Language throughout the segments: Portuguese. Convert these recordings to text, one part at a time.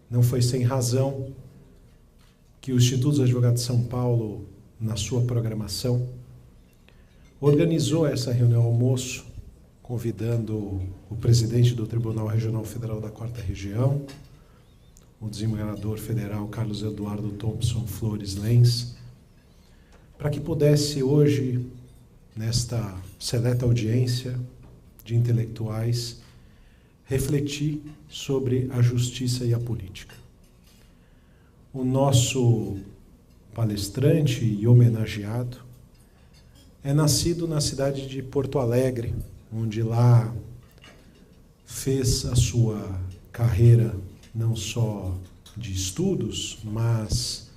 Não foi sem razão que o Instituto dos Advogados de São Paulo, na sua programação, organizou essa reunião almoço, convidando o presidente do Tribunal Regional Federal da 4ª Região, o desembargador federal Carlos Eduardo Thompson Flores Lenz, para que pudesse hoje, nesta seleta audiência de intelectuais, refletir sobre a justiça e a política. O nosso palestrante e homenageado é nascido na cidade de Porto Alegre, onde lá fez a sua carreira não só de estudos, mas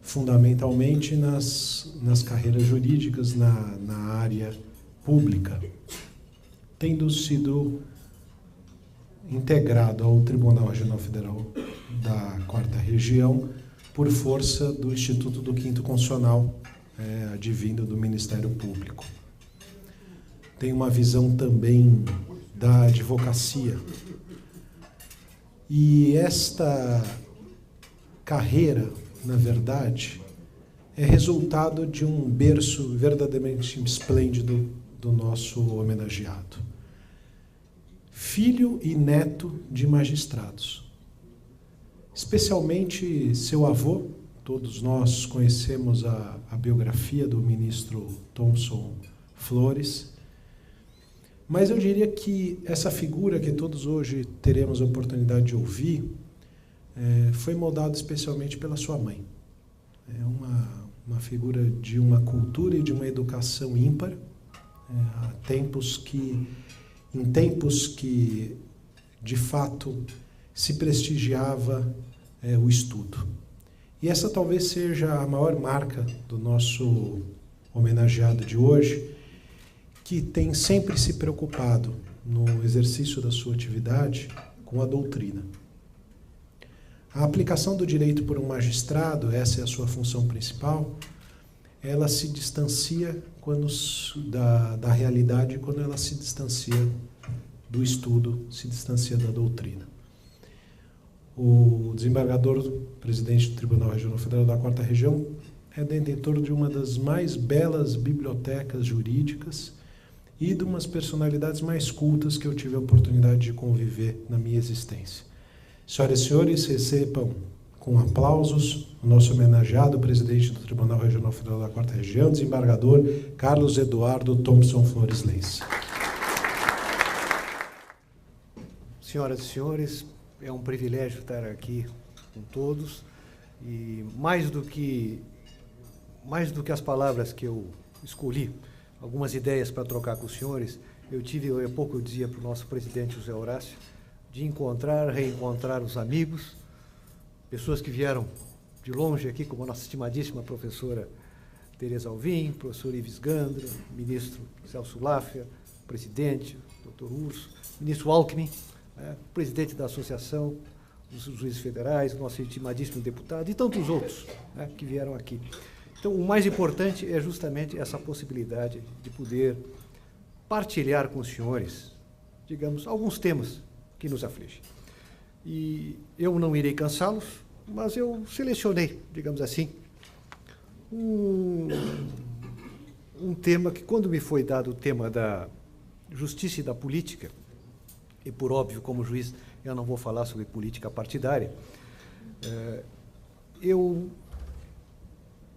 fundamentalmente nas carreiras jurídicas na área pública, tendo sido integrado ao Tribunal Regional Federal da 4ª Região por força do Instituto do Quinto Constitucional, advindo do Ministério Público. Tem uma visão também da advocacia. E esta carreira, na verdade, é resultado de um berço verdadeiramente esplêndido do nosso homenageado. Filho e neto de magistrados. Especialmente seu avô, todos nós conhecemos a biografia do ministro Thompson Flores, mas eu diria que essa figura que todos hoje teremos a oportunidade de ouvir foi moldada especialmente pela sua mãe. É uma figura de uma cultura e de uma educação ímpar, em tempos que, de fato, se prestigiava o estudo. E essa talvez seja a maior marca do nosso homenageado de hoje, que tem sempre se preocupado, no exercício da sua atividade, com a doutrina. A aplicação do direito por um magistrado, essa é a sua função principal, ela se distancia da realidade quando ela se distancia do estudo, se distancia da doutrina. O desembargador, presidente do Tribunal Regional Federal da 4ª Região, é detentor de uma das mais belas bibliotecas jurídicas e de umas personalidades mais cultas que eu tive a oportunidade de conviver na minha existência. Senhoras e senhores, recebam com aplausos o nosso homenageado, presidente do Tribunal Regional Federal da 4ª Região, desembargador Carlos Eduardo Thompson Flores Lenz. Senhoras e senhores, é um privilégio estar aqui com todos e mais do que as palavras que eu escolhi, algumas ideias para trocar com os senhores, há pouco eu dizia para o nosso presidente José Horácio, de reencontrar os amigos, pessoas que vieram de longe aqui, como a nossa estimadíssima professora Tereza Alvim, professor Ives Gandra, ministro Celso Láfia, presidente, doutor Urso, ministro Alckmin, presidente da Associação dos Juízes Federais, nosso estimadíssimo deputado e tantos outros que vieram aqui. Então, o mais importante é justamente essa possibilidade de poder partilhar com os senhores, digamos, alguns temas que nos afligem. E eu não irei cansá-los, mas eu selecionei, digamos assim, um tema que, quando me foi dado o tema da justiça e da política, e por óbvio, como juiz, eu não vou falar sobre política partidária, eu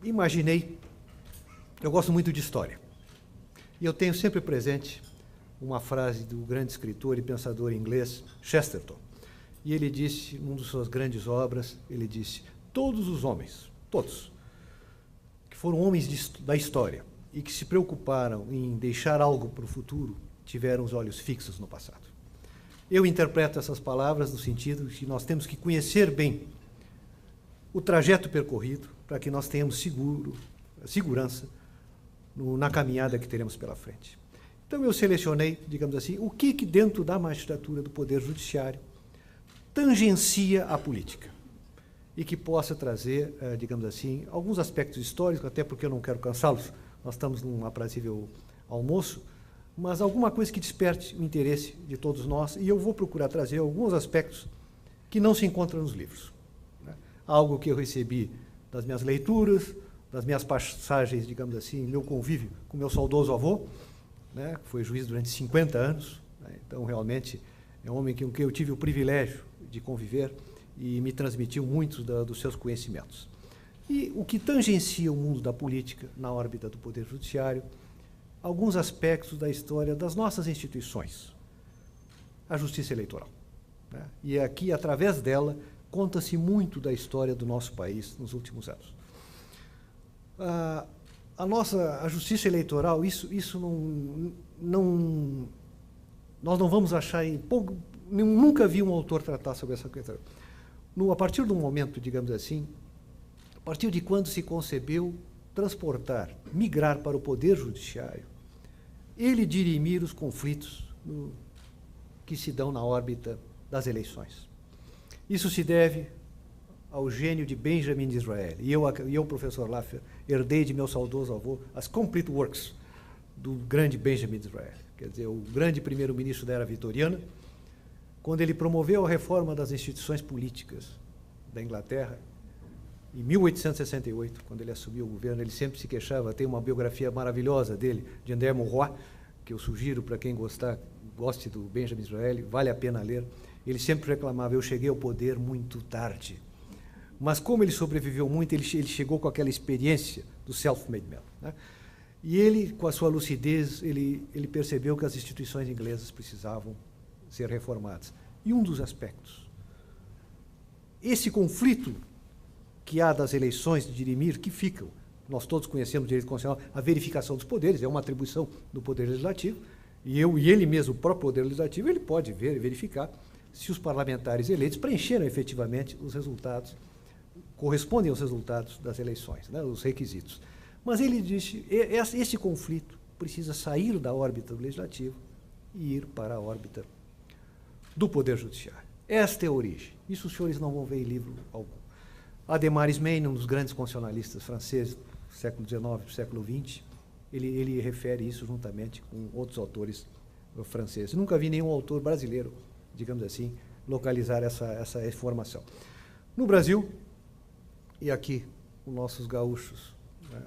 imaginei, eu gosto muito de história, e eu tenho sempre presente uma frase do grande escritor e pensador inglês Chesterton, e ele disse, numa de suas grandes obras, ele disse, todos os homens, todos, que foram homens da história e que se preocuparam em deixar algo para o futuro, tiveram os olhos fixos no passado. Eu interpreto essas palavras no sentido de que nós temos que conhecer bem o trajeto percorrido para que nós tenhamos segurança na caminhada que teremos pela frente. Então, eu selecionei, digamos assim, o que dentro da magistratura do Poder Judiciário tangencia a política e que possa trazer, digamos assim, alguns aspectos históricos, até porque eu não quero cansá-los, nós estamos num aprazível almoço, mas alguma coisa que desperte o interesse de todos nós, e eu vou procurar trazer alguns aspectos que não se encontra nos livros, né? Algo que eu recebi das minhas leituras, das minhas passagens, digamos assim, meu convívio com meu saudoso avô, né, que foi juiz durante 50 anos, né? Então, realmente, é um homem com quem eu tive o privilégio de conviver e me transmitiu muitos dos seus conhecimentos. E o que tangencia o mundo da política na órbita do Poder Judiciário, alguns aspectos da história das nossas instituições, a Justiça Eleitoral, né? E aqui, através dela, conta-se muito da história do nosso país nos últimos anos. A Justiça Eleitoral, nós não vamos achar nunca vi um autor tratar sobre essa questão. A partir do momento, digamos assim, a partir de quando se concebeu migrar para o Poder Judiciário, ele dirimir os conflitos que se dão na órbita das eleições. Isso se deve ao gênio de Benjamin Disraeli. E eu, professor Laffer, herdei de meu saudoso avô as Complete Works do grande Benjamin Disraeli, quer dizer, o grande primeiro-ministro da era vitoriana, quando ele promoveu a reforma das instituições políticas da Inglaterra, em 1868, quando ele assumiu o governo. Ele sempre se queixava, tem uma biografia maravilhosa dele, de André Mauroy, que eu sugiro para quem goste do Benjamin Disraeli, vale a pena ler. Ele sempre reclamava, eu cheguei ao poder muito tarde. Mas como ele sobreviveu muito, ele chegou com aquela experiência do self-made man, né? E ele, com a sua lucidez, ele percebeu que as instituições inglesas precisavam ser reformadas. E um dos aspectos, esse conflito que há das eleições de dirimir, que ficam, nós todos conhecemos o direito constitucional, a verificação dos poderes, é uma atribuição do Poder Legislativo, e ele mesmo, o próprio Poder Legislativo, ele pode verificar se os parlamentares eleitos preencheram efetivamente os resultados, correspondem aos resultados das eleições, né, os requisitos. Mas ele disse, esse conflito precisa sair da órbita do Legislativo e ir para a órbita do Poder Judiciário. Esta é a origem. Isso os senhores não vão ver em livro algum. Ademar Smain, um dos grandes constitucionalistas franceses do século XIX e do século XX, ele refere isso juntamente com outros autores franceses. Nunca vi nenhum autor brasileiro, digamos assim, localizar essa informação. No Brasil, e aqui os nossos gaúchos, né,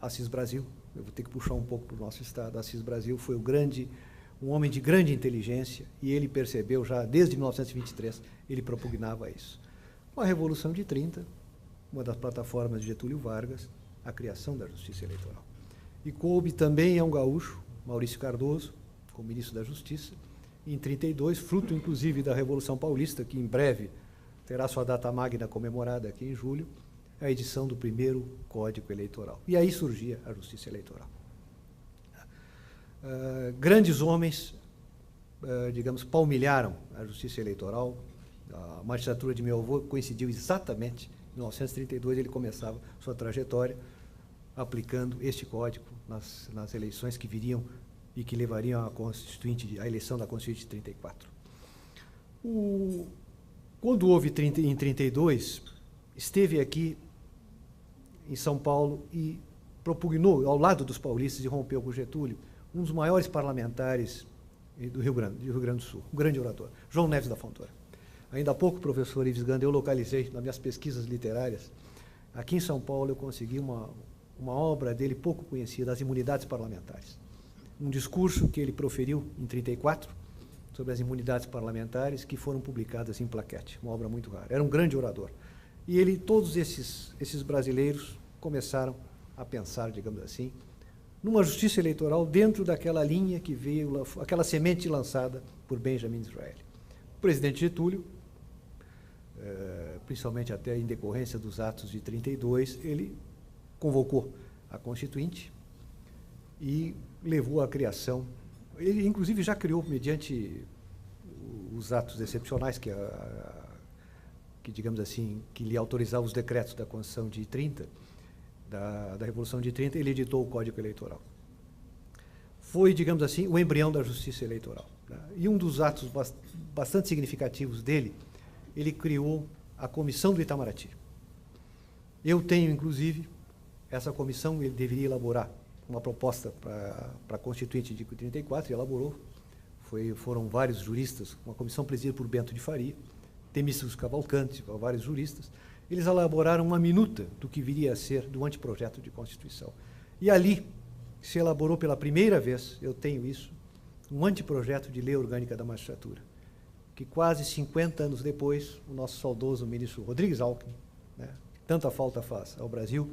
Assis Brasil, eu vou ter que puxar um pouco para o nosso estado. Assis Brasil foi um homem de grande inteligência, e ele percebeu já desde 1923, ele propugnava isso. Com a Revolução de 30, uma das plataformas de Getúlio Vargas, a criação da Justiça Eleitoral. E coube também a um gaúcho, Maurício Cardoso, como ministro da Justiça, em 32, fruto inclusive da Revolução Paulista, que em breve terá sua data magna comemorada aqui em julho, a edição do primeiro Código Eleitoral. E aí surgia a Justiça Eleitoral. Grandes homens, digamos, palmilharam a Justiça Eleitoral. A magistratura de meu avô coincidiu exatamente, em 1932 ele começava sua trajetória aplicando este código nas eleições que viriam e que levariam à eleição da Constituinte de 34. Quando houve em 32, esteve aqui em São Paulo e propugnou, ao lado dos paulistas, e rompeu com Getúlio, um dos maiores parlamentares do Rio Grande do Sul, um grande orador, João Neves da Fontoura. Ainda há pouco, professor Ives Ganda, eu localizei nas minhas pesquisas literárias, aqui em São Paulo eu consegui uma obra dele pouco conhecida, As Imunidades Parlamentares. Um discurso que ele proferiu em 34 sobre as imunidades parlamentares, que foram publicadas em plaquete, uma obra muito rara. Era um grande orador. E todos esses brasileiros começaram a pensar, digamos assim, numa justiça eleitoral dentro daquela linha que veio, aquela semente lançada por Benjamin Disraeli. O presidente Getúlio, principalmente até em decorrência dos atos de 32, ele convocou a Constituinte e levou à criação. Ele, inclusive, já criou, mediante os atos excepcionais que digamos assim, que lhe autorizavam os decretos da Constituição de 30, da Revolução de 30, ele editou o Código Eleitoral. Foi, digamos assim, o embrião da Justiça Eleitoral, né? E um dos atos bastante significativos dele, ele criou a Comissão do Itamaraty. Eu tenho, inclusive, essa comissão, ele deveria elaborar uma proposta para a Constituinte de 34, e elaborou. Foram vários juristas, uma comissão presidida por Bento de Faria, Temístocles Cavalcanti, vários juristas, eles elaboraram uma minuta do que viria a ser do anteprojeto de Constituição. E ali se elaborou pela primeira vez, eu tenho isso, um anteprojeto de lei orgânica da magistratura, que quase 50 anos depois, o nosso saudoso ministro Rodrigues Alckmin, né, tanta falta faz ao Brasil,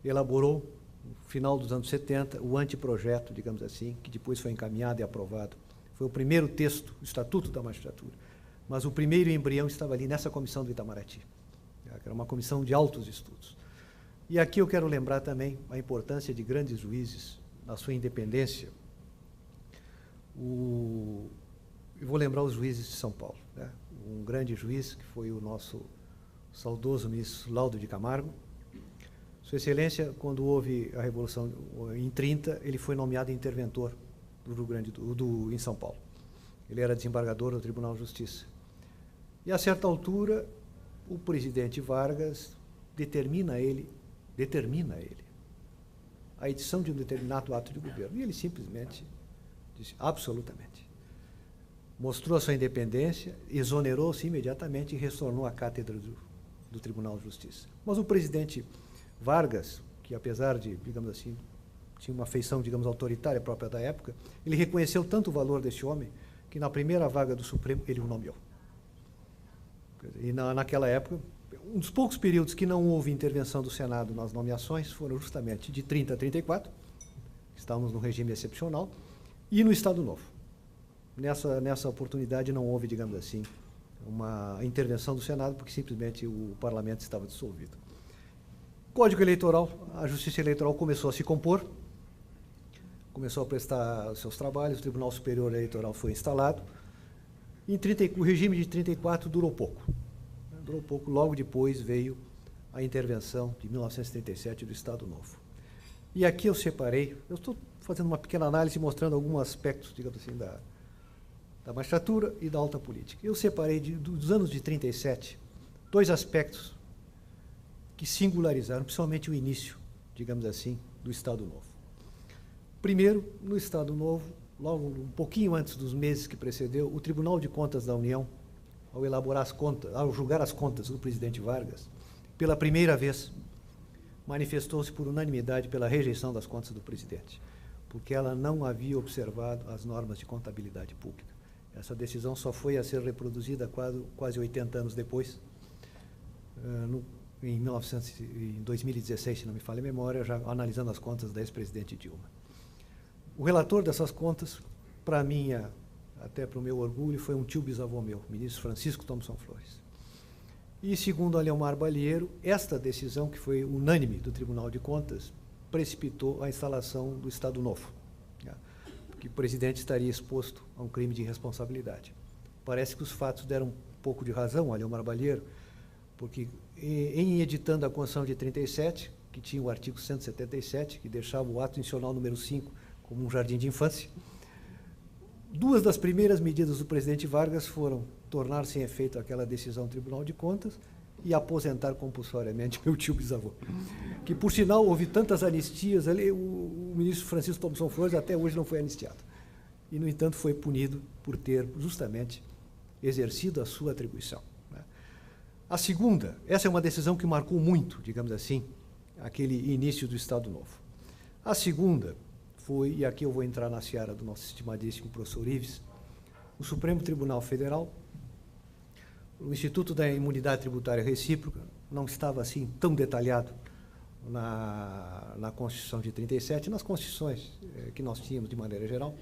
elaborou, no final dos anos 70, o anteprojeto, digamos assim, que depois foi encaminhado e aprovado. Foi o primeiro texto, o Estatuto da Magistratura. Mas o primeiro embrião estava ali nessa comissão do Itamaraty, que era uma comissão de altos estudos. E aqui eu quero lembrar também a importância de grandes juízes na sua independência. Eu vou lembrar os juízes de São Paulo, né? Um grande juiz, que foi o nosso saudoso ministro Laudo de Camargo. Sua Excelência, quando houve a Revolução em 30, ele foi nomeado interventor do Rio Grande em São Paulo. Ele era desembargador do Tribunal de Justiça. E, a certa altura, o presidente Vargas determina ele a edição de um determinado ato de governo. E ele simplesmente disse, absolutamente. Mostrou a sua independência, exonerou-se imediatamente e retornou à cátedra do Tribunal de Justiça. Mas o presidente Vargas, que apesar de, digamos assim, tinha uma feição, digamos, autoritária própria da época, ele reconheceu tanto o valor desse homem que na primeira vaga do Supremo ele o nomeou. E naquela época, um dos poucos períodos que não houve intervenção do Senado nas nomeações foram justamente de 30 a 34, estávamos no regime excepcional, e no Estado Novo. Nessa oportunidade não houve, digamos assim, uma intervenção do Senado, porque simplesmente o parlamento estava dissolvido. Código Eleitoral, a Justiça Eleitoral começou a se compor, começou a prestar os seus trabalhos, o Tribunal Superior Eleitoral foi instalado, e o regime de 34 durou pouco. Durou pouco, logo depois veio a intervenção de 1937 do Estado Novo. E aqui eu separei, eu estou fazendo uma pequena análise mostrando alguns aspectos, digamos assim, da magistratura e da alta política. Eu separei dos anos de 37 dois aspectos que singularizaram, principalmente o início, digamos assim, do Estado Novo. Primeiro, no Estado Novo, logo um pouquinho antes dos meses que precedeu, o Tribunal de Contas da União, ao elaborar as contas, ao julgar as contas do presidente Vargas, pela primeira vez, manifestou-se por unanimidade pela rejeição das contas do presidente, porque ela não havia observado as normas de contabilidade pública. Essa decisão só foi a ser reproduzida quase 80 anos depois, em 2016, se não me falha a memória, já analisando as contas da ex-presidente Dilma. O relator dessas contas, para mim, até para o meu orgulho, foi um tio bisavô meu, o ministro Francisco Thomson Flores. E, segundo a Leomar Balheiro, esta decisão, que foi unânime do Tribunal de Contas, precipitou a instalação do Estado Novo, que o presidente estaria exposto a um crime de irresponsabilidade. Parece que os fatos deram um pouco de razão a Leomar Balheiro, porque, em editando a Constituição de 37, que tinha o artigo 177, que deixava o ato institucional número 5 como um jardim de infância, duas das primeiras medidas do presidente Vargas foram tornar sem efeito aquela decisão do Tribunal de Contas e aposentar compulsoriamente meu tio bisavô. Que, por sinal, houve tantas anistias ali, o ministro Francisco Thomson Flores até hoje não foi anistiado. E, no entanto, foi punido por ter, justamente, exercido a sua atribuição. A segunda, essa é uma decisão que marcou muito, digamos assim, aquele início do Estado Novo. A segunda foi, e aqui eu vou entrar na seara do nosso estimadíssimo professor Ives, o Supremo Tribunal Federal, o Instituto da Imunidade Tributária Recíproca, não estava assim tão detalhado na Constituição de 37, nas Constituições que nós tínhamos de maneira geral.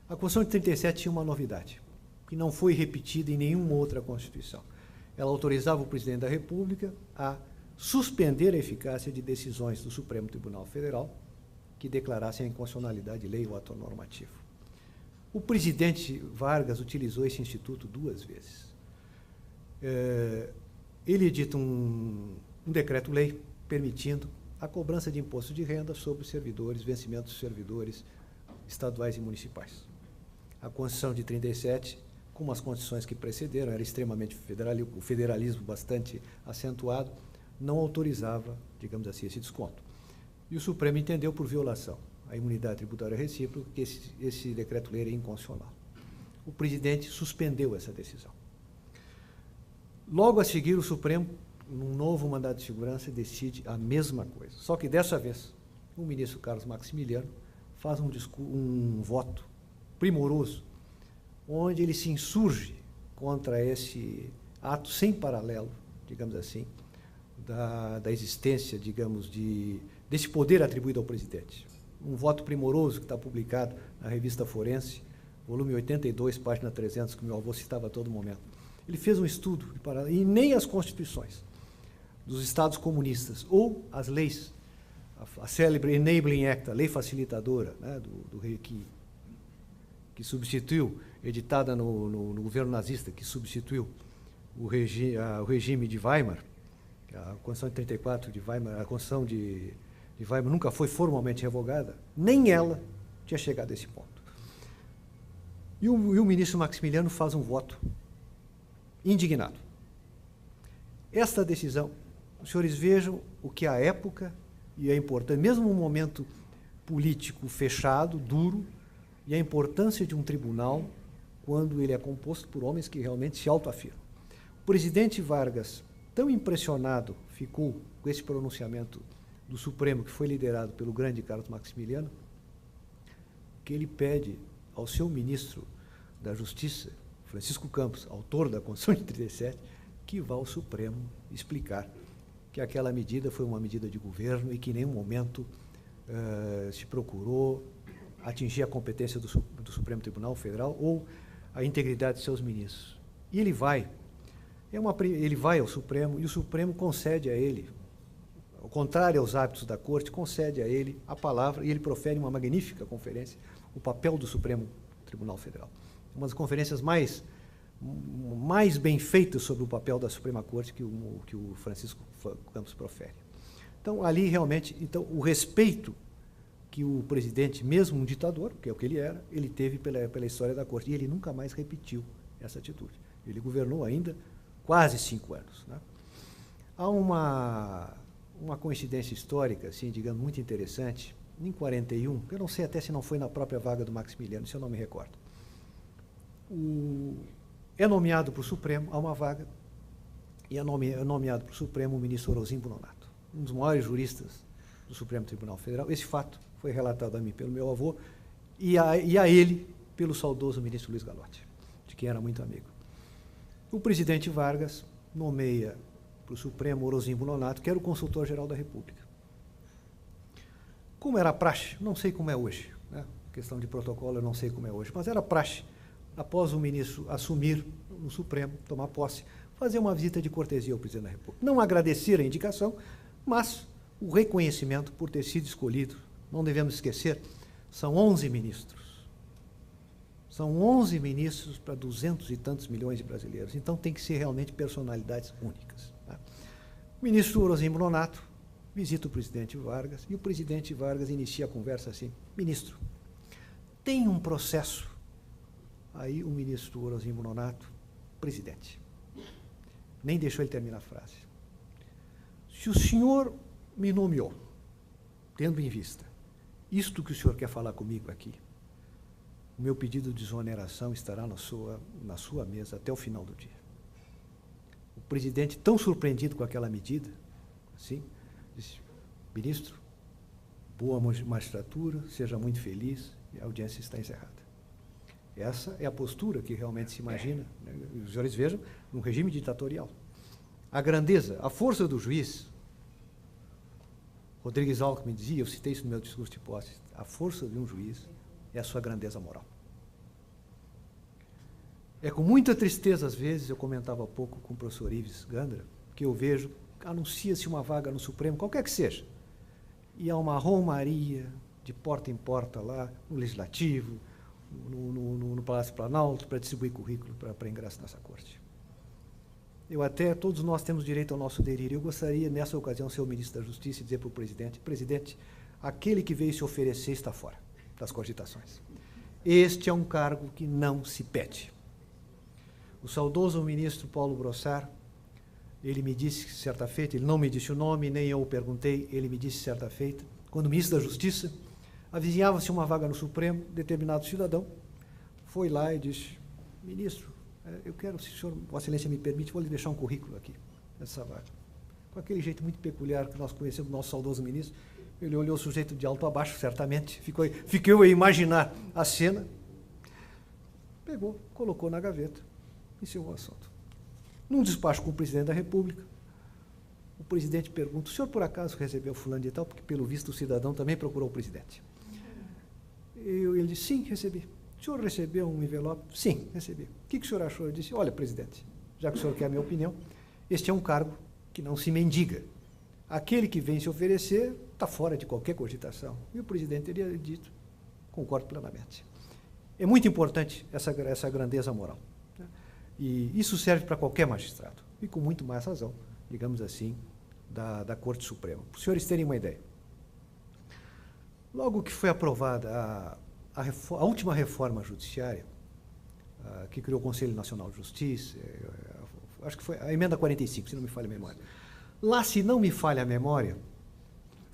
A Constituição de 37 tinha uma novidade, que não foi repetida em nenhuma outra Constituição. Ela autorizava o presidente da República a suspender a eficácia de decisões do Supremo Tribunal Federal que declarassem a inconstitucionalidade de lei ou ato normativo. O presidente Vargas utilizou esse instituto 2 vezes. Ele edita um decreto-lei permitindo a cobrança de imposto de renda sobre os servidores, vencimentos dos servidores estaduais e municipais. A Constituição de 37, como as constituições que precederam, era extremamente o federalismo bastante acentuado, não autorizava, digamos assim, esse desconto. E o Supremo entendeu por violação à imunidade tributária recíproca que esse decreto-lei era inconstitucional. O presidente suspendeu essa decisão. Logo a seguir, o Supremo, num novo mandado de segurança, decide a mesma coisa. Só que dessa vez, o ministro Carlos Maximiliano faz um voto primoroso, onde ele se insurge contra esse ato sem paralelo, digamos assim, da existência, digamos, desse poder atribuído ao presidente. Um voto primoroso que está publicado na revista Forense, volume 82, página 300, que meu avô citava a todo momento. Ele fez um estudo, e nem as constituições dos estados comunistas ou as leis, a célebre Enabling Act, a lei facilitadora, né, que substituiu, editada no governo nazista, que substituiu o regime de Weimar, a Constituição de 34 de Weimar, a Constituição de Weimar nunca foi formalmente revogada, nem ela tinha chegado a esse ponto. E o ministro Maximiliano faz um voto indignado. Esta decisão, os senhores vejam o que a época e a importância, mesmo um momento político fechado, duro, e a importância de um tribunal quando ele é composto por homens que realmente se autoafirmam. O presidente Vargas, tão impressionado ficou com esse pronunciamento do Supremo, que foi liderado pelo grande Carlos Maximiliano, que ele pede ao seu ministro da Justiça, Francisco Campos, autor da Constituição de 37, que vá ao Supremo explicar que aquela medida foi uma medida de governo e que em nenhum momento se procurou atingir a competência do Supremo Tribunal Federal ou a integridade de seus ministros. E ele vai. Ele vai ao Supremo e o Supremo concede a ele, ao contrário aos hábitos da Corte, concede a ele a palavra e ele profere uma magnífica conferência, o papel do Supremo Tribunal Federal. Uma das conferências mais bem feitas sobre o papel da Suprema Corte que o Francisco Campos profere. Então, ali realmente, o respeito que o presidente, mesmo um ditador, que é o que ele era, ele teve pela história da Corte, e ele nunca mais repetiu essa atitude. Ele governou ainda quase 5 anos. Né? Há uma coincidência histórica, assim, digamos, muito interessante, em 41, eu não sei até se não foi na própria vaga do Maximiliano, se eu não me recordo. É nomeado para o Supremo, há uma vaga, e é nomeado para o Supremo o ministro Orozimbo Nonato, um dos maiores juristas do Supremo Tribunal Federal. Esse fato foi relatado a mim pelo meu avô e a ele pelo saudoso ministro Luiz Gallotti, de quem era muito amigo. O presidente Vargas nomeia para o Supremo Orozimbo Nonato, que era o consultor-geral da República. Como era praxe, não sei como é hoje, né? Questão de protocolo, eu não sei como é hoje, mas era praxe, após o ministro assumir no Supremo, tomar posse, fazer uma visita de cortesia ao presidente da República. Não agradecer a indicação, mas o reconhecimento por ter sido escolhido. Não devemos esquecer, são 11 ministros. São 11 ministros para 200 e tantos milhões de brasileiros. Então, tem que ser realmente personalidades únicas. Tá? O ministro Orozimbo Nonato visita o presidente Vargas e o presidente Vargas inicia a conversa assim: ministro, tem um processo. Aí o ministro Orozimbo Nonato, presidente, nem deixou ele terminar a frase. Se o senhor me nomeou, tendo em vista isto que o senhor quer falar comigo aqui, o meu pedido de exoneração estará na sua mesa até o final do dia. O presidente, tão surpreendido com aquela medida, assim, disse: ministro, boa magistratura, seja muito feliz, e a audiência está encerrada. Essa é a postura que realmente se imagina, né? Os senhores vejam, num regime ditatorial. A grandeza, a força do juiz, Rodrigues Alckmin dizia, eu citei isso no meu discurso de posse, a força de um juiz é a sua grandeza moral. É com muita tristeza, às vezes, eu comentava há pouco com o professor Ives Gandra, que eu vejo, anuncia-se uma vaga no Supremo, qualquer que seja, e há uma romaria de porta em porta lá, no Legislativo, no Palácio Planalto, para distribuir currículo para ingresso nessa corte. Todos nós temos direito ao nosso delírio. Eu gostaria, nessa ocasião, ser o ministro da Justiça e dizer para o presidente: presidente, aquele que veio se oferecer está fora das cogitações. Este é um cargo que não se pede. O saudoso ministro Paulo Brossard, ele me disse certa feita, ele não me disse o nome, nem eu o perguntei, ele me disse certa feita, quando ministro da Justiça, avizinhava-se uma vaga no Supremo, determinado cidadão foi lá e disse: ministro, eu quero, se o senhor, Vossa Excelência me permite, vou lhe deixar um currículo aqui, nessa vaga. Com aquele jeito muito peculiar que nós conhecemos do nosso saudoso ministro, ele olhou o sujeito de alto a baixo, certamente, fiquei eu a imaginar a cena, pegou, colocou na gaveta, encerrou o assunto. Num despacho com o presidente da República, o presidente pergunta, o senhor por acaso recebeu fulano de tal? Porque, pelo visto, o cidadão também procurou o presidente. Ele disse, sim, recebi. O senhor recebeu um envelope? Sim, recebi. O que o senhor achou? Eu disse, olha, presidente, já que o senhor quer a minha opinião, este é um cargo que não se mendiga. Aquele que vem se oferecer está fora de qualquer cogitação. E o presidente teria dito, concordo plenamente. É muito importante essa grandeza moral. Né? E isso serve para qualquer magistrado. E com muito mais razão, digamos assim, da Corte Suprema. Para os senhores terem uma ideia. Logo que foi aprovada a última reforma judiciária, que criou o Conselho Nacional de Justiça, acho que foi a emenda 45, se não me falha a memória. Lá, se não me falha a memória,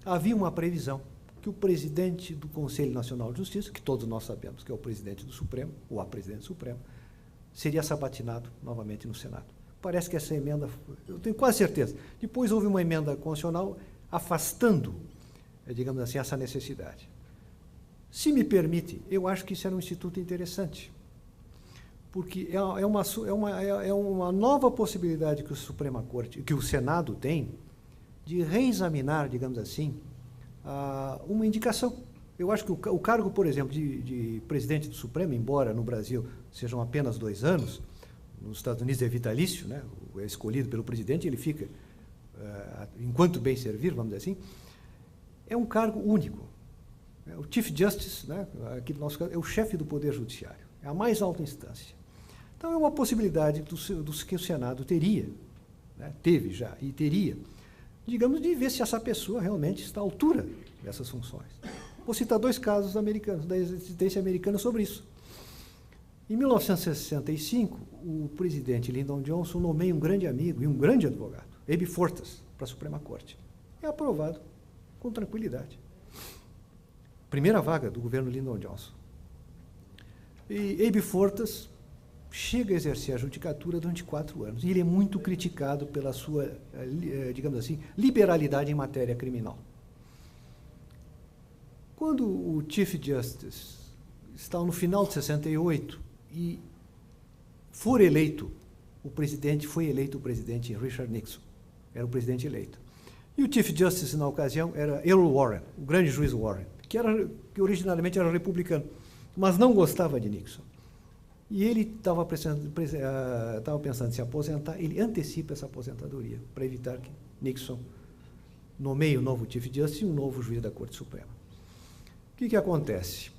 havia uma previsão que o presidente do Conselho Nacional de Justiça, que todos nós sabemos que é o presidente do Supremo, ou a presidente do Supremo, seria sabatinado novamente no Senado. Parece que essa emenda, eu tenho quase certeza, depois houve uma emenda constitucional afastando, digamos assim, essa necessidade. Se me permite, eu acho que isso era um instituto interessante, porque é uma nova possibilidade que a Suprema Corte, que o Senado tem, de reexaminar, digamos assim, uma indicação. Eu acho que o cargo, por exemplo, de presidente do Supremo, embora no Brasil sejam apenas 2 anos, nos Estados Unidos é vitalício, né? É escolhido pelo presidente, ele fica, enquanto bem servir, vamos dizer assim, é um cargo único. O Chief Justice, né? Aqui no nosso caso, é o chefe do Poder Judiciário, é a mais alta instância. Então, é uma possibilidade que o Senado teria, né? Teve já, e teria, digamos, de ver se essa pessoa realmente está à altura dessas funções. Vou citar 2 casos americanos, da existência americana sobre isso. Em 1965, o presidente Lyndon Johnson nomeia um grande amigo e um grande advogado, Abe Fortas, para a Suprema Corte. É aprovado com tranquilidade. Primeira vaga do governo Lyndon Johnson. E Abe Fortas chega a exercer a judicatura durante 4 anos. E ele é muito criticado pela sua, digamos assim, liberalidade em matéria criminal. Quando o Chief Justice está no final de 68 e for eleito, foi eleito o presidente Richard Nixon, era o presidente eleito. E o Chief Justice, na ocasião, era Earl Warren, o grande juiz Warren, que originalmente era republicano, mas não gostava de Nixon. E ele estava pensando em se aposentar, ele antecipa essa aposentadoria, para evitar que Nixon nomeie o novo Chief Justice e um novo juiz da Corte Suprema. O que acontece?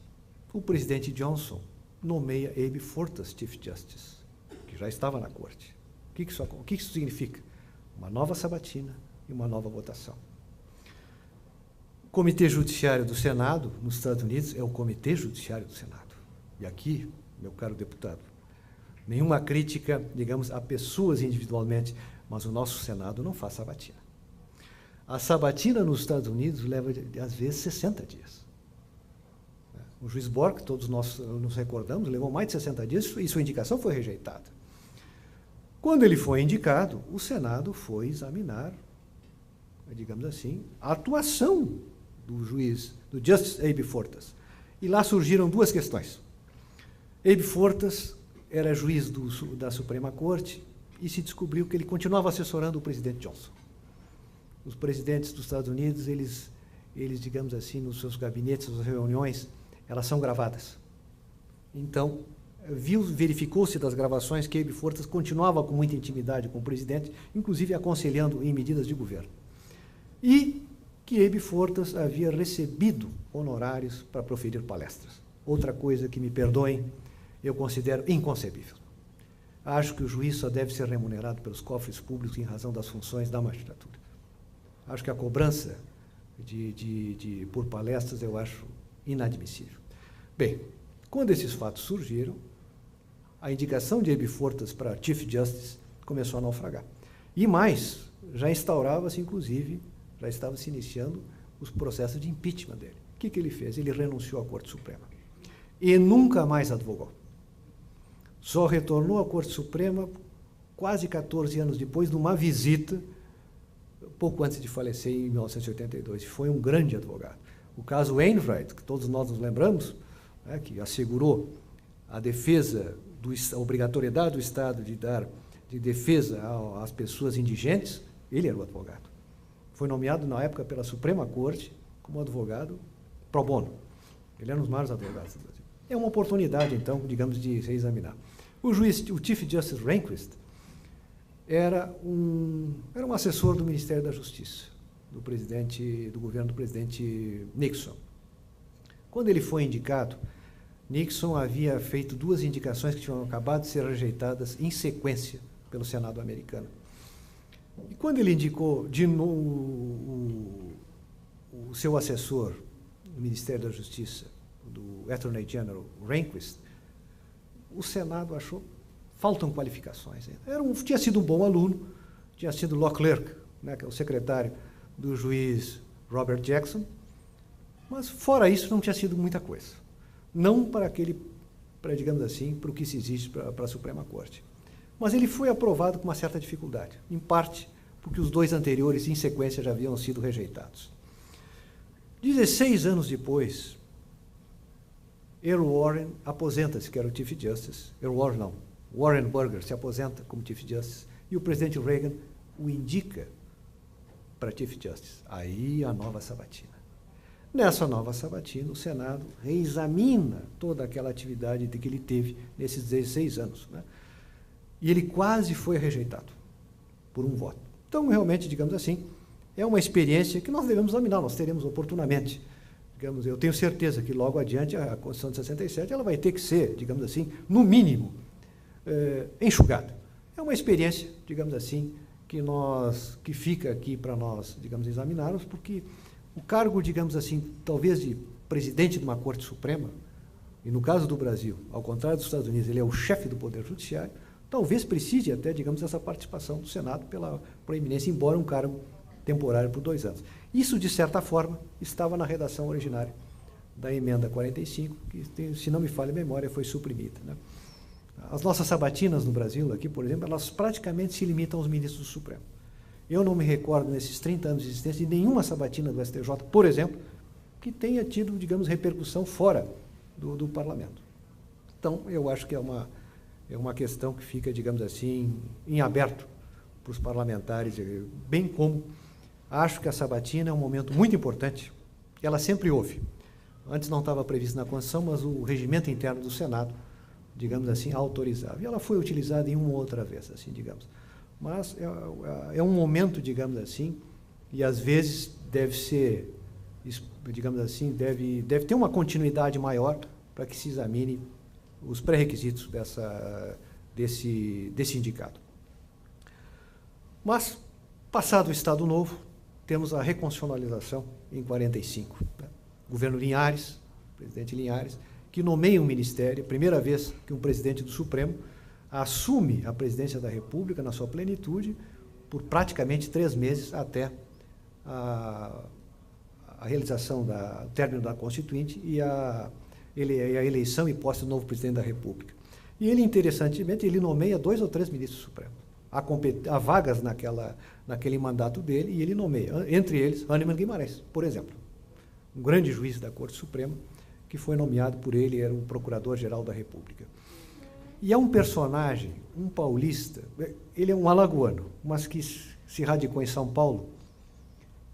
O presidente Johnson nomeia Abe Fortas Chief Justice, que já estava na Corte. O que isso significa? Uma nova sabatina e uma nova votação. O Comitê Judiciário do Senado, nos Estados Unidos, é o Comitê Judiciário do Senado. E aqui, meu caro deputado, nenhuma crítica, digamos, a pessoas individualmente, mas o nosso Senado não faz sabatina. A sabatina nos Estados Unidos leva, às vezes, 60 dias. O juiz Bork, todos nós nos recordamos, levou mais de 60 dias e sua indicação foi rejeitada. Quando ele foi indicado, o Senado foi examinar, digamos assim, a atuação do juiz, do Justice Abe Fortas. E lá surgiram 2 questões. Abe Fortas era juiz da Suprema Corte e se descobriu que ele continuava assessorando o presidente Johnson. Os presidentes dos Estados Unidos, eles digamos assim, nos seus gabinetes, nas reuniões, elas são gravadas. Então, verificou-se das gravações que Abe Fortas continuava com muita intimidade com o presidente, inclusive aconselhando em medidas de governo. E que Abe Fortas havia recebido honorários para proferir palestras. Outra coisa que, me perdoem, eu considero inconcebível. Acho que o juiz só deve ser remunerado pelos cofres públicos em razão das funções da magistratura. Acho que a cobrança por palestras eu acho inadmissível. Bem, quando esses fatos surgiram, a indicação de Abe Fortas para Chief Justice começou a naufragar. E mais, já instaurava-se, inclusive, já estava se iniciando os processos de impeachment dele. O que ele fez? Ele renunciou à Corte Suprema. E nunca mais advogou. Só retornou à Corte Suprema quase 14 anos depois, numa visita, pouco antes de falecer, em 1982. Foi um grande advogado. O caso Wainwright, que todos nós nos lembramos, né, que assegurou a defesa, a obrigatoriedade do Estado de dar de defesa às pessoas indigentes, ele era o advogado. Foi nomeado, na época, pela Suprema Corte como advogado pro bono. Ele era um dos maiores advogados do Brasil. É uma oportunidade, então, digamos, de reexaminar. O Chief Justice Rehnquist era um assessor do Ministério da Justiça, do governo do presidente Nixon. Quando ele foi indicado, Nixon havia feito 2 indicações que tinham acabado de ser rejeitadas em sequência pelo Senado americano. E quando ele indicou de novo o seu assessor do Ministério da Justiça, do Attorney General Rehnquist, o Senado achou faltam qualificações. Tinha sido um bom aluno, tinha sido law clerk, né, que é o secretário do juiz Robert Jackson, mas fora isso não tinha sido muita coisa. Não digamos assim, para o que se exige para a Suprema Corte. Mas ele foi aprovado com uma certa dificuldade, em parte porque os 2 anteriores, em sequência, já haviam sido rejeitados. 16 anos depois, Earl Warren aposenta-se, que era o Chief Justice. Warren Burger se aposenta como Chief Justice e o presidente Reagan o indica para Chief Justice. Aí a nova sabatina. Nessa nova sabatina, o Senado reexamina toda aquela atividade que ele teve nesses 16 anos, né? E ele quase foi rejeitado por um voto. Então, realmente, digamos assim, é uma experiência que nós devemos examinar, nós teremos oportunamente. Digamos, eu tenho certeza que logo adiante a Constituição de 67 ela vai ter que ser, digamos assim, no mínimo, enxugada. É uma experiência, digamos assim, que fica aqui para nós, digamos, examinarmos, porque o cargo, digamos assim, talvez de presidente de uma Corte Suprema, e no caso do Brasil, ao contrário dos Estados Unidos, ele é o chefe do Poder Judiciário, talvez precise até, digamos, essa participação do Senado pela proeminência, embora um cargo temporário por 2 anos. Isso, de certa forma, estava na redação originária da emenda 45, que, se não me falha a memória, foi suprimida, né? As nossas sabatinas no Brasil, aqui, por exemplo, elas praticamente se limitam aos ministros do Supremo. Eu não me recordo, nesses 30 anos de existência, de nenhuma sabatina do STJ, por exemplo, que tenha tido, digamos, repercussão fora do Parlamento. Então, eu acho que é uma questão que fica, digamos assim, em aberto para os parlamentares, bem como acho que a sabatina é um momento muito importante, ela sempre houve. Antes não estava previsto na Constituição, mas o regimento interno do Senado, digamos assim, autorizava. E ela foi utilizada em uma ou outra vez, assim, digamos. Mas é um momento, digamos assim, e às vezes deve ser, digamos assim, deve ter uma continuidade maior para que se examine os pré-requisitos desse indicado. Mas, passado o Estado Novo, temos a reconstitucionalização em 45. Né? Governo Linhares, presidente Linhares, que nomeia um ministério, primeira vez que um presidente do Supremo assume a presidência da República na sua plenitude por praticamente 3 meses até a realização do término da Constituinte e a eleição e posse do novo presidente da República. E ele, interessantemente, ele nomeia 2 ou 3 ministros do Supremo. Há vagas naquele mandato dele e ele nomeia, entre eles, Hahnemann Guimarães, por exemplo, um grande juiz da Corte Suprema, que foi nomeado por ele, era o Procurador-Geral da República. E é um personagem, um paulista, ele é um alagoano, mas que se radicou em São Paulo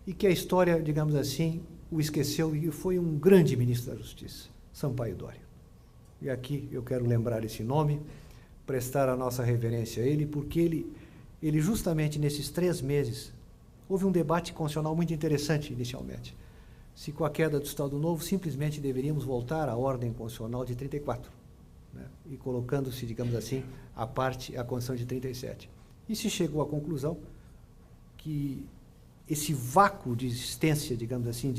e que a história, digamos assim, o esqueceu e foi um grande ministro da Justiça, Sampaio Dória. E aqui eu quero lembrar esse nome, prestar a nossa reverência a ele, porque ele justamente nesses 3 meses, houve um debate constitucional muito interessante inicialmente. Se com a queda do Estado Novo, simplesmente deveríamos voltar à ordem constitucional de 34, né? E colocando-se, digamos assim, à parte a Constituição de 37. E se chegou à conclusão que esse vácuo de existência, digamos assim,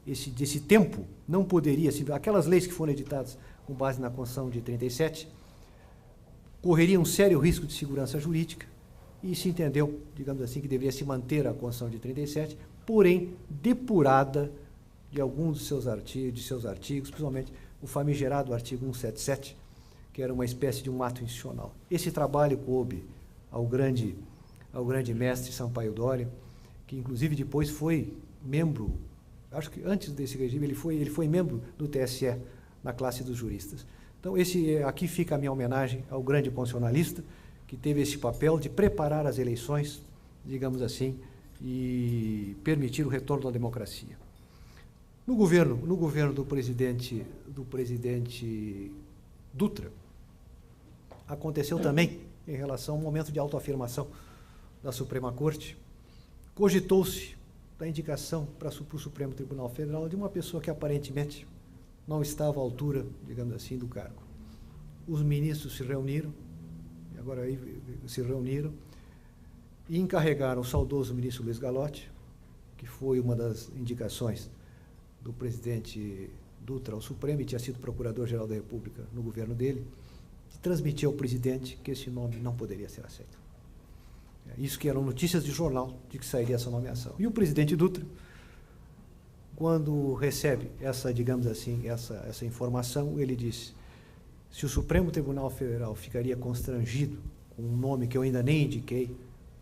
desse tempo, não poderia, aquelas leis que foram editadas com base na Constituição de 37, correria um sério risco de segurança jurídica e se entendeu, digamos assim, que deveria se manter a Constituição de 37, porém depurada de alguns de seus artigos, principalmente o famigerado artigo 177, que era uma espécie de um ato institucional. Esse trabalho coube ao grande mestre Sampaio Dória, que inclusive depois foi membro, acho que antes desse regime, ele foi membro do TSE na classe dos juristas. Então, aqui fica a minha homenagem ao grande constitucionalista, que teve esse papel de preparar as eleições, digamos assim, e permitir o retorno da democracia. No governo do presidente Dutra, aconteceu também, em relação a um momento de autoafirmação da Suprema Corte, cogitou-se da indicação para o Supremo Tribunal Federal de uma pessoa que aparentemente não estava à altura, digamos assim, do cargo. Os ministros se reuniram, e encarregaram o saudoso ministro Luiz Gallotti, que foi uma das indicações do presidente Dutra ao Supremo e tinha sido procurador-geral da República no governo dele, de transmitir ao presidente que esse nome não poderia ser aceito. Isso que eram notícias de jornal de que sairia essa nomeação. E o presidente Dutra, quando recebe digamos assim, essa informação, ele disse: se o Supremo Tribunal Federal ficaria constrangido com um nome que eu ainda nem indiquei,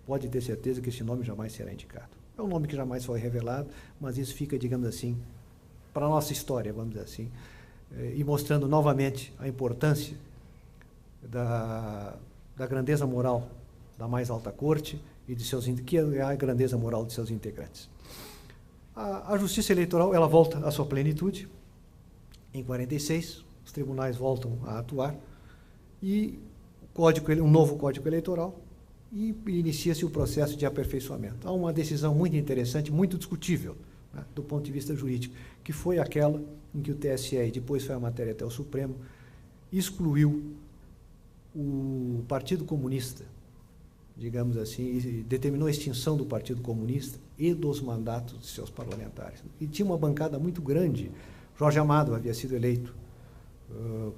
pode ter certeza que esse nome jamais será indicado. É um nome que jamais foi revelado, mas isso fica, digamos assim, para a nossa história, vamos dizer assim, e mostrando novamente a importância da grandeza moral da mais alta corte e que é a grandeza moral de seus integrantes. A justiça eleitoral, ela volta à sua plenitude em 46, os tribunais voltam a atuar e um novo Código Eleitoral, e inicia-se o processo de aperfeiçoamento. Há uma decisão muito interessante, muito discutível, né, do ponto de vista jurídico, que foi aquela em que o TSE, e depois foi a matéria até o Supremo, excluiu o Partido Comunista, digamos assim, e determinou a extinção do Partido Comunista e dos mandatos de seus parlamentares. E tinha uma bancada muito grande. Jorge Amado havia sido eleito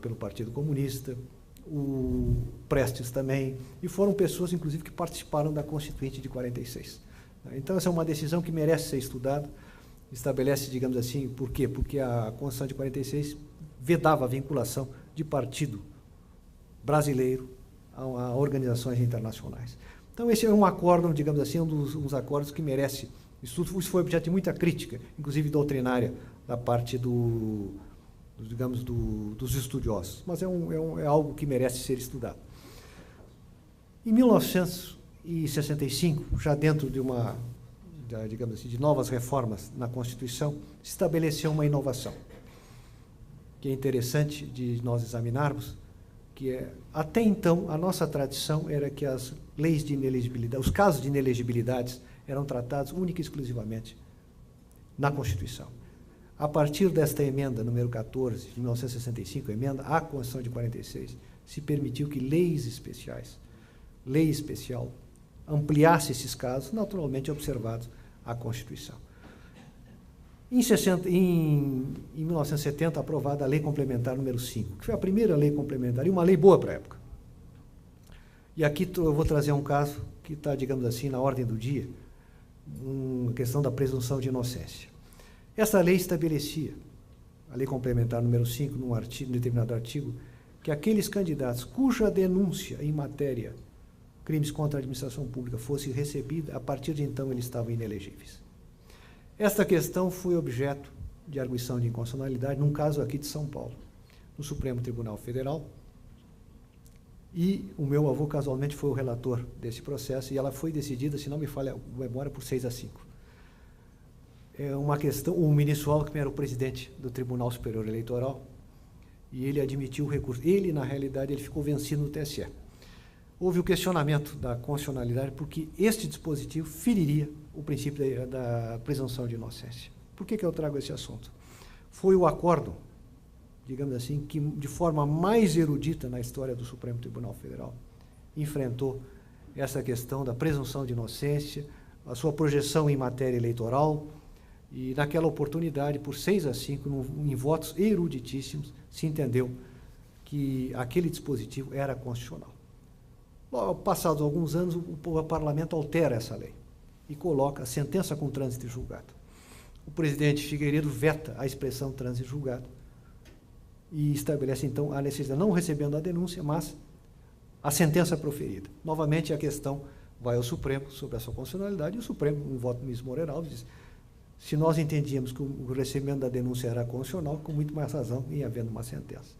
pelo Partido Comunista, o Prestes também, e foram pessoas, inclusive, que participaram da Constituinte de 46. Então, essa é uma decisão que merece ser estudada, estabelece, digamos assim, por quê? Porque a Constituição de 46 vedava a vinculação de partido brasileiro a organizações internacionais. Então, esse é um acórdão, digamos assim, um dos acordos que merece estudo. Isso foi objeto de muita crítica, inclusive doutrinária, da parte dos estudiosos, mas é algo que merece ser estudado. Em 1965, já dentro digamos assim, de novas reformas na Constituição, se estabeleceu uma inovação, que é interessante de nós examinarmos, que até então, a nossa tradição era que as leis de inelegibilidade, os casos de inelegibilidades eram tratados única e exclusivamente na Constituição. A partir desta emenda número 14, de 1965, emenda à Constituição de 46, se permitiu que lei especial, ampliasse esses casos, naturalmente observados à Constituição. Em 1970, aprovada a Lei Complementar número 5, que foi a primeira lei complementar, e uma lei boa para a época. E aqui eu vou trazer um caso que está, digamos assim, na ordem do dia, uma questão da presunção de inocência. Essa lei estabelecia, a Lei Complementar número 5, num determinado artigo, que aqueles candidatos cuja denúncia em matéria crimes contra a administração pública fosse recebida, a partir de então eles estavam inelegíveis. Esta questão foi objeto de arguição de inconstitucionalidade num caso aqui de São Paulo, no Supremo Tribunal Federal, e o meu avô casualmente foi o relator desse processo, e ela foi decidida, se não me falha a memória, por 6-5. É uma questão, o ministro Alckmin era o presidente do Tribunal Superior Eleitoral, e ele admitiu o recurso. Ele, na realidade, ele ficou vencido no TSE. Houve o questionamento da constitucionalidade porque este dispositivo feriria o princípio da presunção de inocência. Por que eu trago esse assunto? Foi o acórdão, digamos assim, que de forma mais erudita na história do Supremo Tribunal Federal enfrentou essa questão da presunção de inocência, a sua projeção em matéria eleitoral, e naquela oportunidade, por 6-5, em votos eruditíssimos, se entendeu que aquele dispositivo era constitucional. Passados alguns anos, o parlamento altera essa lei e coloca a sentença com trânsito em julgado. O presidente Figueiredo veta a expressão trânsito em julgado. e estabelece, então, a necessidade, não recebendo a denúncia, mas a sentença proferida. Novamente, a questão vai ao Supremo sobre a sua constitucionalidade, e o Supremo, um voto do ministro Moreira Alves, diz: se nós entendíamos que o recebimento da denúncia era constitucional, com muito mais razão em havendo uma sentença.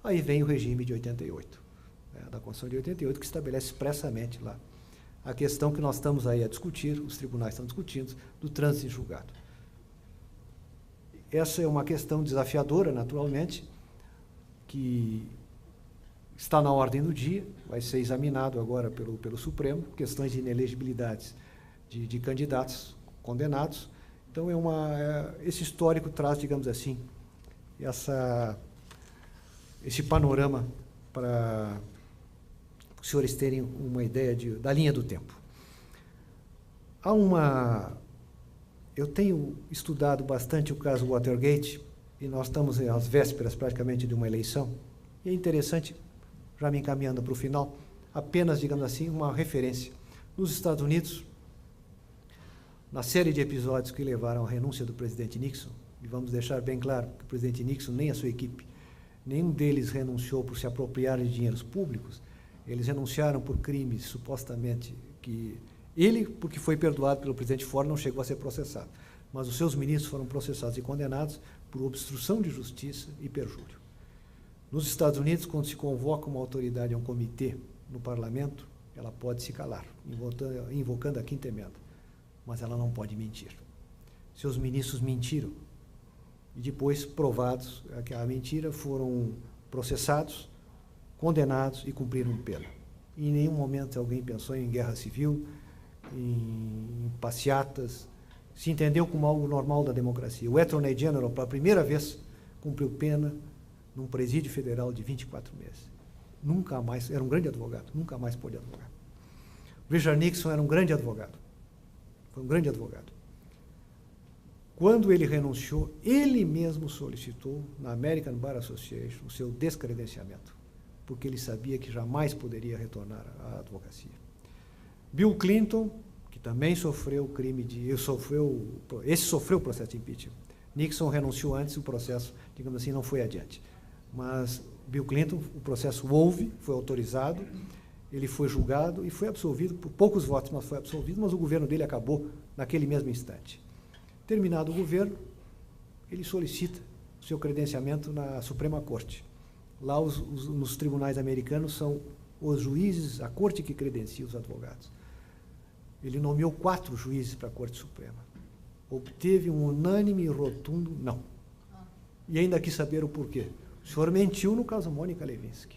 Aí vem o regime de 88, da Constituição de 88, que estabelece expressamente lá a questão que nós estamos aí a discutir, os tribunais estão discutindo, do trânsito em julgado. Essa é uma questão desafiadora, naturalmente, que está na ordem do dia, vai ser examinado agora pelo Supremo, questões de inelegibilidades de candidatos condenados. Então, esse histórico traz, digamos assim, esse panorama para os senhores terem uma ideia da linha do tempo. Eu tenho estudado bastante o caso Watergate, e nós estamos às vésperas praticamente de uma eleição, e é interessante, já me encaminhando para o final, apenas, digamos assim, uma referência. Nos Estados Unidos, na série de episódios que levaram à renúncia do presidente Nixon, e vamos deixar bem claro que o presidente Nixon, nem a sua equipe, nenhum deles renunciou por se apropriar de dinheiros públicos, eles renunciaram por crimes, supostamente, que ele, porque foi perdoado pelo presidente Ford, não chegou a ser processado, mas os seus ministros foram processados e condenados por obstrução de justiça e perjúrio. Nos Estados Unidos, quando se convoca uma autoridade a um comitê no parlamento, ela pode se calar, invocando a quinta emenda, mas ela não pode mentir. Seus ministros mentiram, e depois, provados que a mentira, foram processados, condenados e cumpriram pena. E em nenhum momento alguém pensou em guerra civil, em passeatas, se entendeu como algo normal da democracia. O Attorney General, pela primeira vez, cumpriu pena num presídio federal de 24 meses. Nunca mais, era um grande advogado, nunca mais pôde advogar. Richard Nixon era um grande advogado, foi um grande advogado. Quando ele renunciou, ele mesmo solicitou na American Bar Association o seu descredenciamento, porque ele sabia que jamais poderia retornar à advocacia. Bill Clinton, que também sofreu o crime esse sofreu o processo de impeachment. Nixon renunciou antes, o processo, digamos assim, não foi adiante. Mas Bill Clinton, o processo houve, foi autorizado, ele foi julgado e foi absolvido, por poucos votos, mas foi absolvido, mas o governo dele acabou naquele mesmo instante. Terminado o governo, ele solicita o seu credenciamento na Suprema Corte. Lá, nos tribunais americanos, são os juízes, a corte que credencia os advogados. Ele nomeou 4 juízes para a Corte Suprema. Obteve um unânime e rotundo não. E ainda quis saber o porquê. O senhor mentiu no caso Mônica Lewinsky.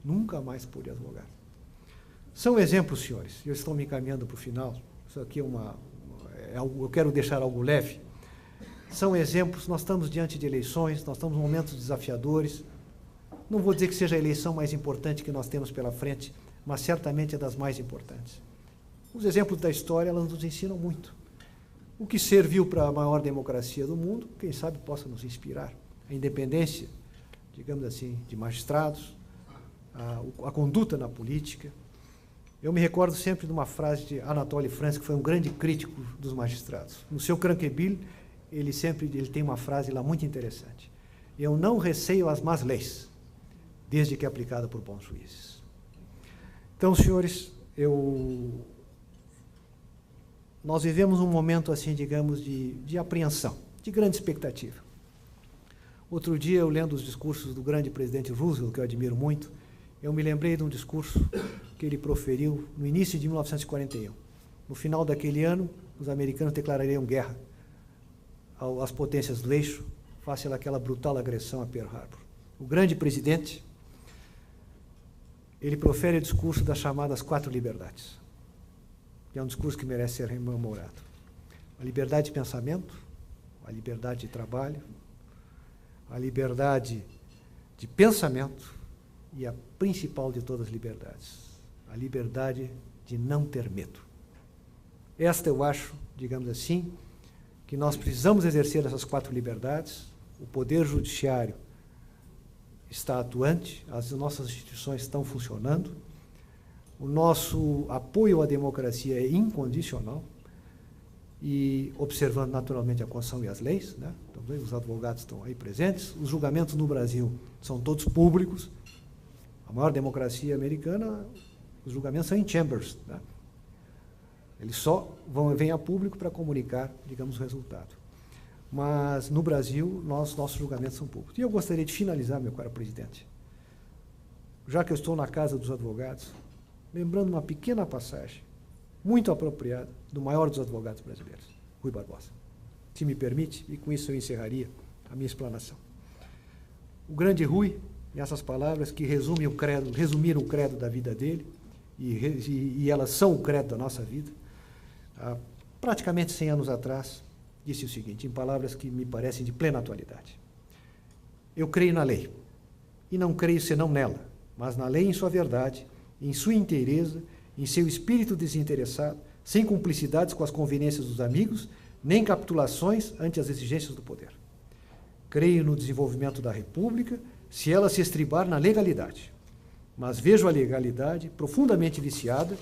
Nunca mais pôde advogar. São exemplos, senhores. Eu estou me encaminhando para o final. Isso aqui eu quero deixar algo leve. São exemplos. Nós estamos diante de eleições, nós estamos em momentos desafiadores. Não vou dizer que seja a eleição mais importante que nós temos pela frente, mas certamente é das mais importantes. Os exemplos da história, elas nos ensinam muito. O que serviu para a maior democracia do mundo, quem sabe possa nos inspirar. A independência, digamos assim, de magistrados, a conduta na política. Eu me recordo sempre de uma frase de Anatole France, que foi um grande crítico dos magistrados. No seu Cranqueville, ele tem uma frase lá muito interessante. Eu não receio as más leis, desde que aplicada por bons juízes. Então, senhores, nós vivemos um momento, assim, digamos, de apreensão, de grande expectativa. Outro dia, eu lendo os discursos do grande presidente Roosevelt, que eu admiro muito, eu me lembrei de um discurso que ele proferiu no início de 1941. No final daquele ano, os americanos declarariam guerra às potências do eixo, face àquela brutal agressão a Pearl Harbor. O grande presidente, ele profere o discurso das chamadas 4 liberdades, que é um discurso que merece ser rememorado. A liberdade de pensamento, a liberdade de trabalho, a liberdade de pensamento e a principal de todas as liberdades, a liberdade de não ter medo. Esta, eu acho, digamos assim, que nós precisamos exercer essas 4 liberdades. O Poder Judiciário está atuante, as nossas instituições estão funcionando, o nosso apoio à democracia é incondicional, e observando naturalmente a Constituição e as leis, né? Então, os advogados estão aí presentes. Os julgamentos no Brasil são todos públicos. A maior democracia americana, os julgamentos são em chambers, né? Eles só vêm a público para comunicar, digamos, o resultado. Mas, no Brasil, nossos julgamentos são públicos. E eu gostaria de finalizar, meu caro presidente, já que eu estou na casa dos advogados, lembrando uma pequena passagem, muito apropriada, do maior dos advogados brasileiros, Rui Barbosa. Se me permite, e com isso eu encerraria a minha explanação. O grande Rui, e essas palavras que resumiram o credo da vida dele, e elas são o credo da nossa vida, há praticamente 100 anos atrás, disse o seguinte, em palavras que me parecem de plena atualidade. Eu creio na lei, e não creio senão nela, mas na lei em sua verdade, em sua inteireza, em seu espírito desinteressado, sem cumplicidades com as conveniências dos amigos, nem capitulações ante as exigências do poder. Creio no desenvolvimento da República, se ela se estribar na legalidade, mas vejo a legalidade profundamente viciada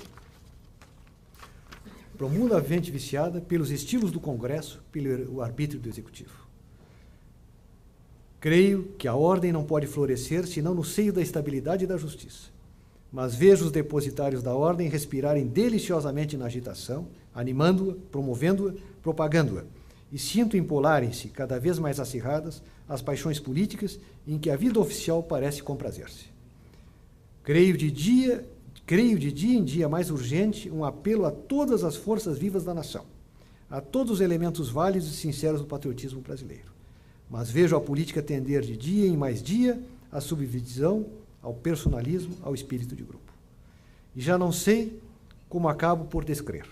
pelos estilos do Congresso, pelo arbítrio do Executivo. Creio que a ordem não pode florescer senão no seio da estabilidade e da justiça, mas vejo os depositários da ordem respirarem deliciosamente na agitação, animando-a, promovendo-a, propagando-a, e sinto empolarem-se, cada vez mais acirradas, as paixões políticas em que a vida oficial parece comprazer-se. Creio de dia em dia mais urgente um apelo a todas as forças vivas da nação, a todos os elementos válidos e sinceros do patriotismo brasileiro. Mas vejo a política tender de dia em mais dia à subdivisão, ao personalismo, ao espírito de grupo. E já não sei como acabo por descrer,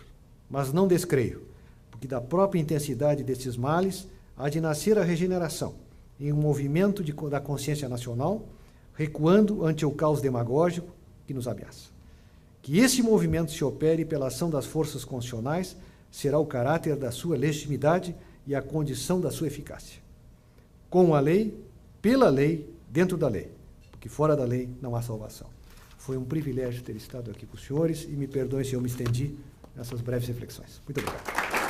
mas não descreio, porque da própria intensidade desses males há de nascer a regeneração, em um movimento da consciência nacional, recuando ante o caos demagógico que nos ameaça. Que esse movimento se opere pela ação das forças constitucionais será o caráter da sua legitimidade e a condição da sua eficácia. Com a lei, pela lei, dentro da lei, porque fora da lei não há salvação. Foi um privilégio ter estado aqui com os senhores e me perdoem se eu me estendi nessas breves reflexões. Muito obrigado.